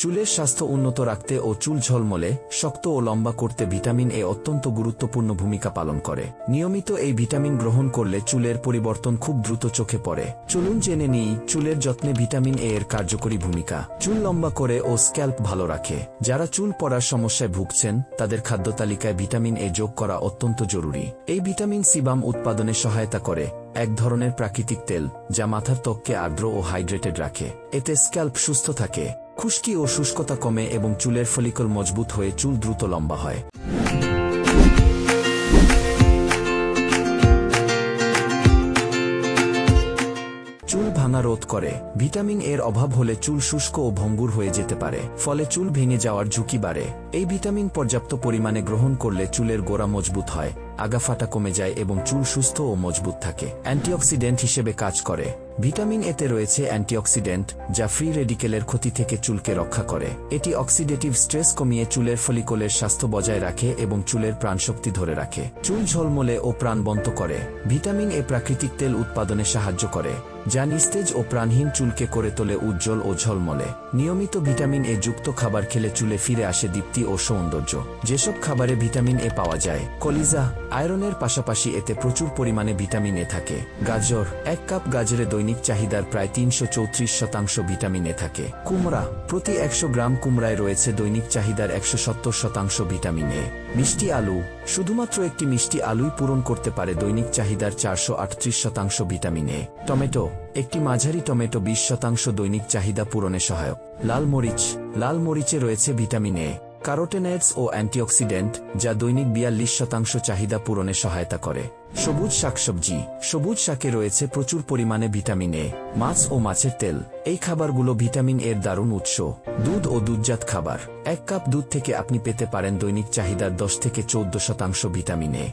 চুলের স্বাস্থ্য উন্নত রাখতে ও চুল ঝলমলে শক্ত ও লম্বা করতে ভিটামিন এ অত্যন্ত গুরুত্বপূর্ণ ভূমিকা পালন করে। নিয়মিত এই ভিটামিন গ্রহণ করলে চুলের পরিবর্তন খুব দ্রুত চোখে পড়ে। চলুন জেনে নিই চুলের যত্নে ভিটামিন এ এর কার্যকরী ভূমিকা। চুল লম্বা করে ও স্ক্যাল্প ভালো রাখে। যারা চুল পড়ার সমস্যায় ভুগছেন তাদের খাদ্য তালিকায় ভিটামিন এ যোগ করা অত্যন্ত জরুরি। এই ভিটামিন সিবাম উৎপাদনে সহায়তা করে, এক ধরনের প্রাকৃতিক তেল যা মাথার ত্বককে আর্দ্র ও হাইড্রেটেড রাখে। এতে স্ক্যাল্প সুস্থ থাকে, খুশকি ও শুষ্কতা কমে এবং চুলের ফলিকল মজবুত হয়ে চুল দ্রুত লম্বা হয়। চুল ভাঙা রোধ করে। ভিটামিন এর অভাব হলে চুল শুষ্ক ও ভঙ্গুর হয়ে যেতে পারে, ফলে চুল ভেঙে যাওয়ার ঝুঁকি বাড়ে। এই ভিটামিন পর্যাপ্ত পরিমাণে গ্রহণ করলে চুলের গোড়া মজবুত হয়, আগা ফাটা কমে যায় এবং চুল সুস্থ ও মজবুত থাকে। অ্যান্টিঅক্সিডেন্ট হিসেবে কাজ করে। ভিটামিন এতে রয়েছে অ্যান্টিঅক্সিডেন্ট যা ফ্রি রেডিকেলের ক্ষতি থেকে চুলকে রক্ষা করে। এটি অক্সিডেটিভ স্ট্রেস কমিয়ে চুলের ফলিকলের স্বাস্থ্য বজায় রাখে এবং চুলের প্রাণশক্তি ধরে রাখে। চুল ঝলমলে ও প্রাণবন্ত করে। ভিটামিন এ প্রাকৃতিক তেল উৎপাদনে সাহায্য করে, যা নিস্তেজ ও প্রাণহীন চুলকে করে তোলে উজ্জ্বল ও ঝলমলে। নিয়মিত ভিটামিন এ যুক্ত খাবার খেলে চুলে ফিরে আসে দীপ্তি ও সৌন্দর্য। যেসব খাবারে ভিটামিন এ পাওয়া যায়: কলিজা, আয়রনের পাশাপাশি এতে প্রচুর পরিমাণে ভিটামিন এ থাকে। গাজর, 1 কাপ গাজরে দৈনিক চাহিদার প্রায় 334% ভিটামিন এ থাকে। কুমড়া, প্রতি 100 গ্রাম কুমড়ায় রয়েছে দৈনিক চাহিদার 170% ভিটামিন এ। মিষ্টি আলু, শুধুমাত্র একটি মিষ্টি আলুই পূরণ করতে পারে দৈনিক চাহিদার 438% ভিটামিন এ। টমেটো, একটি মাঝারি টমেটো 20% দৈনিক চাহিদা পূরণে সহায়ক। লাল মরিচ, লাল মরিচে রয়েছে ভিটামিন এ, ক্যারোটেনয়েডস ও অ্যান্টিঅক্সিডেন্ট যা দৈনিক 42% চাহিদা পূরণে সহায়তা করে। সবুজ শাকসবজি, সবুজ শাকে রয়েছে প্রচুর পরিমাণে ভিটামিন এ। মাছ ও মাছের তেল, এই খাবারগুলো ভিটামিন এর দারুণ উৎস। দুধ ও দুধজাত খাবার, 1 কাপ দুধ থেকে আপনি পেতে পারেন দৈনিক চাহিদার 10 থেকে 14% ভিটামিন এ।